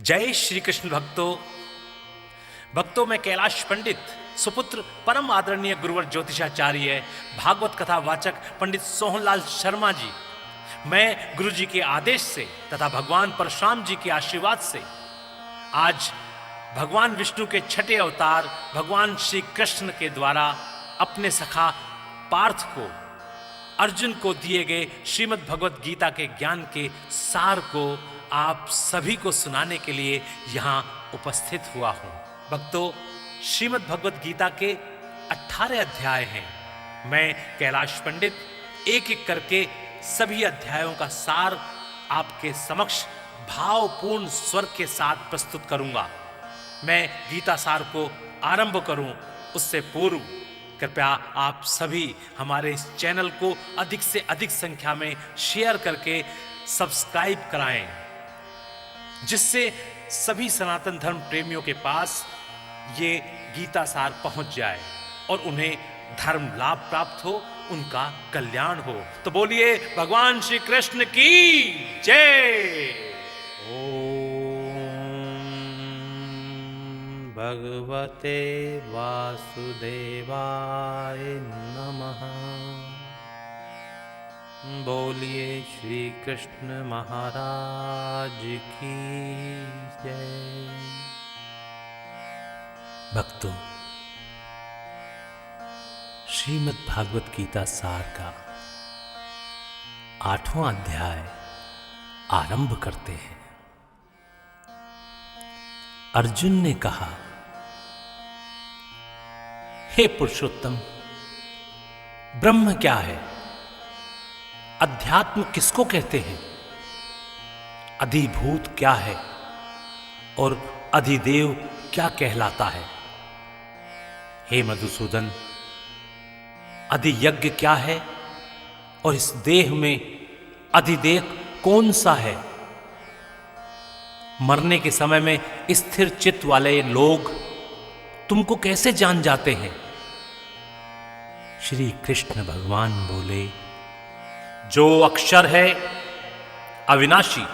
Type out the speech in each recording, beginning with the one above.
जय श्री कृष्ण भक्तों में कैलाश पंडित सुपुत्र परम आदरणीय गुरुवर ज्योतिषाचार्य भागवत कथा वाचक पंडित सोहनलाल शर्मा जी, मैं गुरु जी के आदेश से तथा भगवान परशुराम जी के आशीर्वाद से आज भगवान विष्णु के छठे अवतार भगवान श्री कृष्ण के द्वारा अपने सखा पार्थ को अर्जुन को दिए गए श्रीमद् भगवत गीता के ज्ञान के सार को आप सभी को सुनाने के लिए यहाँ उपस्थित हुआ हूँ। भक्तों, श्रीमद् भगवत गीता के 18 अध्याय हैं। मैं कैलाश पंडित एक एक करके सभी अध्यायों का सार आपके समक्ष भावपूर्ण स्वर के साथ प्रस्तुत करूंगा। मैं गीता सार को आरंभ करूं उससे पूर्व कृपया आप सभी हमारे इस चैनल को अधिक से अधिक संख्या में शेयर करके सब्सक्राइब कराएं, जिससे सभी सनातन धर्म प्रेमियों के पास ये गीता सार पहुंच जाए और उन्हें धर्म लाभ प्राप्त हो, उनका कल्याण हो। तो बोलिए भगवान श्री कृष्ण की जय। ओम भगवते वासुदेवाय नमः। बोलिए श्री कृष्ण महाराज की जय। भक्तों, श्रीमद् भागवत गीता सार का 8वां अध्याय आरंभ करते हैं। अर्जुन ने कहा, हे पुरुषोत्तम, ब्रह्म क्या है? अध्यात्म किसको कहते हैं? अधिभूत क्या है और अधिदेव क्या कहलाता है? हे मधुसूदन, अधियज्ञ क्या है और इस देह में अधिदेव कौन सा है? मरने के समय में स्थिर चित्त वाले लोग तुमको कैसे जान जाते हैं? श्री कृष्ण भगवान बोले, जो अक्षर है अविनाशी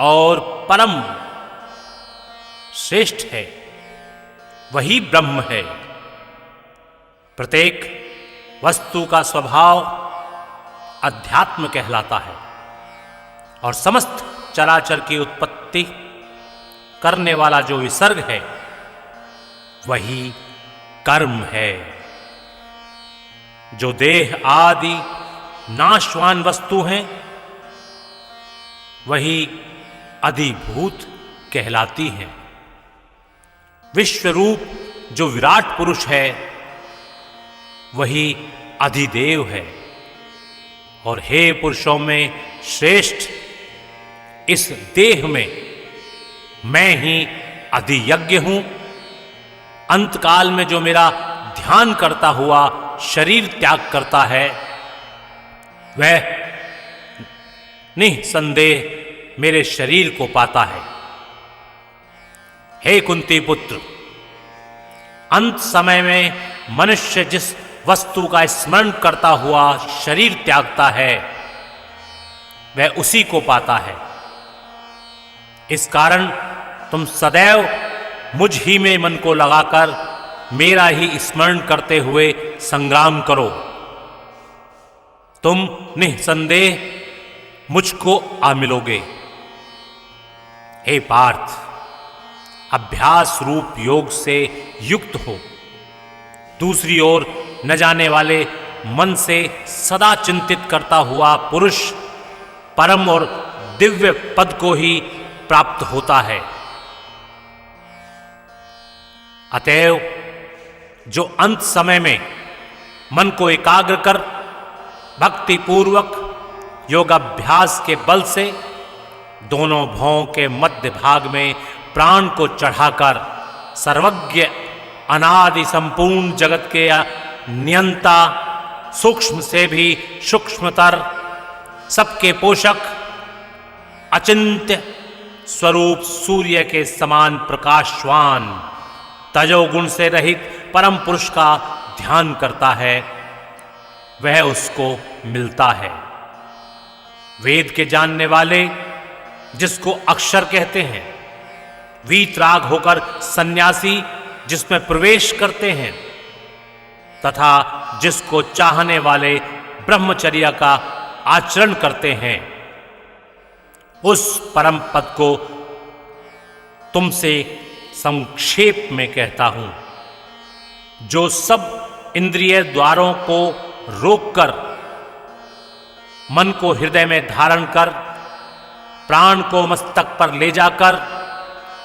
और परम श्रेष्ठ है, वही ब्रह्म है। प्रत्येक वस्तु का स्वभाव अध्यात्म कहलाता है और समस्त चराचर की उत्पत्ति करने वाला जो विसर्ग है वही कर्म है। जो देह आदि नाशवान वस्तु हैं वही अधिभूत कहलाती हैं। विश्वरूप जो विराट पुरुष है वही अधिदेव है। और हे पुरुषों में श्रेष्ठ, इस देह में मैं ही अधियज्ञ हूं। अंतकाल में जो मेरा ध्यान करता हुआ शरीर त्याग करता है वह निसंदेह मेरे शरीर को पाता है। हे कुंती पुत्र, अंत समय में मनुष्य जिस वस्तु का स्मरण करता हुआ शरीर त्यागता है वह उसी को पाता है। इस कारण तुम सदैव मुझ ही में मन को लगाकर मेरा ही स्मरण करते हुए संग्राम करो। तुम निसंदेह मुझको आ मिलोगे। हे पार्थ, अभ्यास रूप योग से युक्त हो। दूसरी ओर न जाने वाले मन से सदा चिंतित करता हुआ पुरुष परम और दिव्य पद को ही प्राप्त होता है। अतएव जो अंत समय में मन को एकाग्र कर भक्ति पूर्वक योगाभ्यास के बल से दोनों भौं के मध्य भाग में प्राण को चढ़ाकर सर्वज्ञ अनादि संपूर्ण जगत के नियंता, सूक्ष्म से भी सूक्ष्मतर, सबके पोषक, अचिंत्य स्वरूप सूर्य के समान प्रकाशवान तजोगुण से रहित परम पुरुष का ध्यान करता है, वह उसको मिलता है। वेद के जानने वाले जिसको अक्षर कहते हैं, वीतराग होकर सन्यासी जिसमें प्रवेश करते हैं, तथा जिसको चाहने वाले ब्रह्मचर्य का आचरण करते हैं, उस परम पद को तुमसे संक्षेप में कहता हूं, जो सब इंद्रिय द्वारों को रोककर मन को हृदय में धारण कर प्राण को मस्तक पर ले जाकर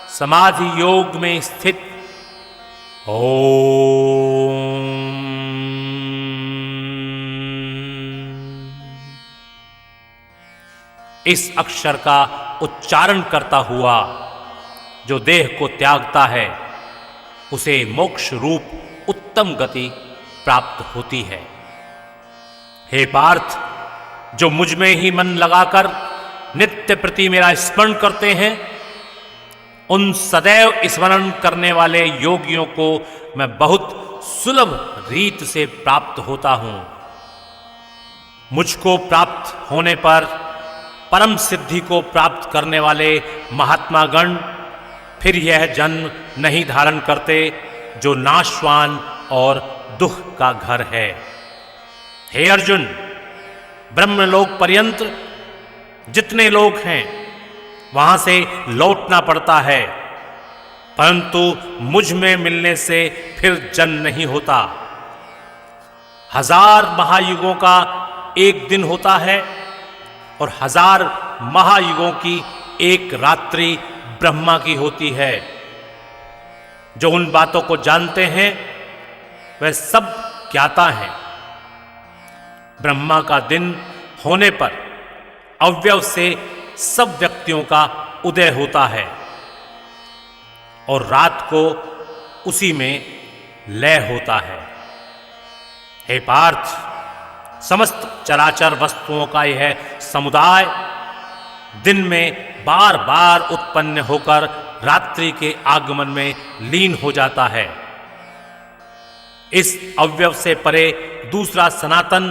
समाधि योग में स्थित ओम इस अक्षर का उच्चारण करता हुआ जो देह को त्यागता है, उसे मोक्ष रूप उत्तम गति प्राप्त होती है। हे पार्थ, जो मुझ में ही मन लगाकर नित्य प्रति मेरा स्मरण करते हैं, उन सदैव स्मरण करने वाले योगियों को मैं बहुत सुलभ रीत से प्राप्त होता हूं। मुझको प्राप्त होने पर परम सिद्धि को प्राप्त करने वाले महात्मा गण फिर यह जन्म नहीं धारण करते, जो नाशवान और दुख का घर है। हे अर्जुन, ब्रह्मलोक पर्यंत जितने लोग हैं वहां से लौटना पड़ता है, परंतु मुझ में मिलने से फिर जन्म नहीं होता। 1000 महायुगों का एक दिन होता है और 1000 महायुगों की एक रात्रि ब्रह्मा की होती है। जो उन बातों को जानते हैं वह सब ज्ञाता हैं। ब्रह्मा का दिन होने पर अव्यव से सब व्यक्तियों का उदय होता है और रात को उसी में लय होता है। हे पार्थ, समस्त चराचर वस्तुओं का यह समुदाय दिन में बार बार उत्पन्न होकर रात्रि के आगमन में लीन हो जाता है। इस अव्यव से परे दूसरा सनातन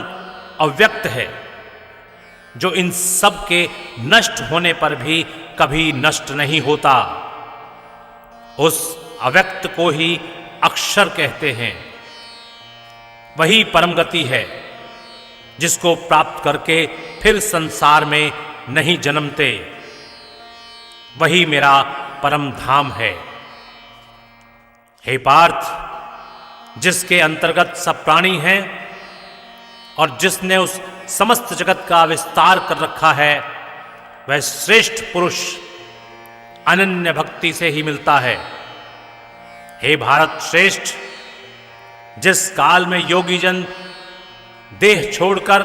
अव्यक्त है, जो इन सब के नष्ट होने पर भी कभी नष्ट नहीं होता। उस अव्यक्त को ही अक्षर कहते हैं। वही परम गति है, जिसको प्राप्त करके फिर संसार में नहीं जन्मते। वही मेरा परम धाम है। हे पार्थ, जिसके अंतर्गत सब प्राणी हैं और जिसने उस समस्त जगत का विस्तार कर रखा है, वह श्रेष्ठ पुरुष अनन्य भक्ति से ही मिलता है। हे भारत श्रेष्ठ, जिस काल में योगी जन देह छोड़कर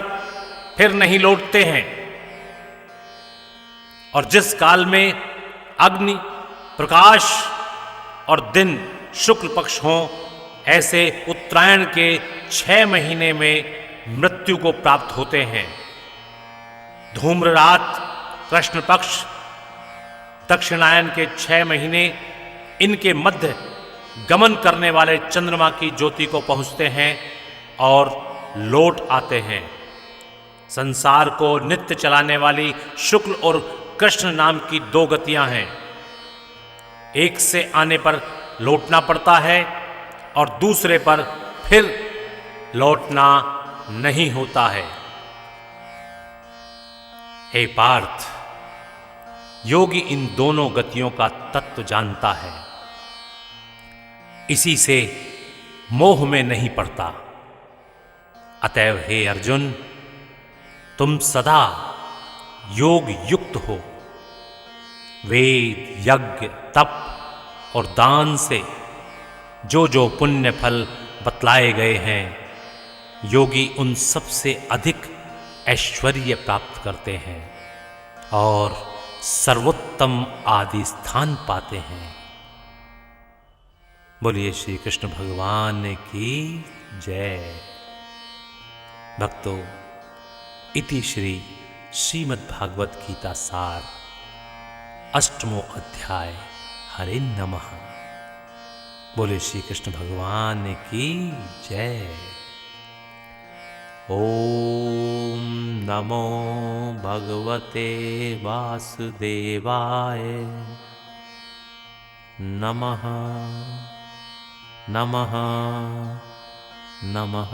फिर नहीं लौटते हैं और जिस काल में अग्नि, प्रकाश और दिन शुक्ल पक्ष हों, ऐसे उत्तरायण के 6 महीने में मृत्यु को प्राप्त होते हैं। धूम्र रात, कृष्ण पक्ष, दक्षिणायन के 6 महीने इनके मध्य गमन करने वाले चंद्रमा की ज्योति को पहुंचते हैं और लौट आते हैं। संसार को नित्य चलाने वाली शुक्ल और कृष्ण नाम की 2 गतियां हैं। एक से आने पर लौटना पड़ता है और दूसरे पर फिर लौटना नहीं होता है। हे पार्थ, योगी इन दोनों गतियों का तत्व जानता है, इसी से मोह में नहीं पड़ता। अतएव हे अर्जुन, तुम सदा योग युक्त हो। वेद, यज्ञ, तप और दान से जो जो पुण्य फल बतलाए गए हैं, योगी उन सबसे अधिक ऐश्वर्य प्राप्त करते हैं और सर्वोत्तम आदि स्थान पाते हैं। बोलिए श्री कृष्ण भगवान की जय। भक्तों, इति श्री श्रीमद्भागवत गीता सार 8वां अध्याय। हरे नमः। बोले श्री कृष्ण भगवान की जय। ॐ नमो भगवते वासुदेवाय नमः नमः नमः।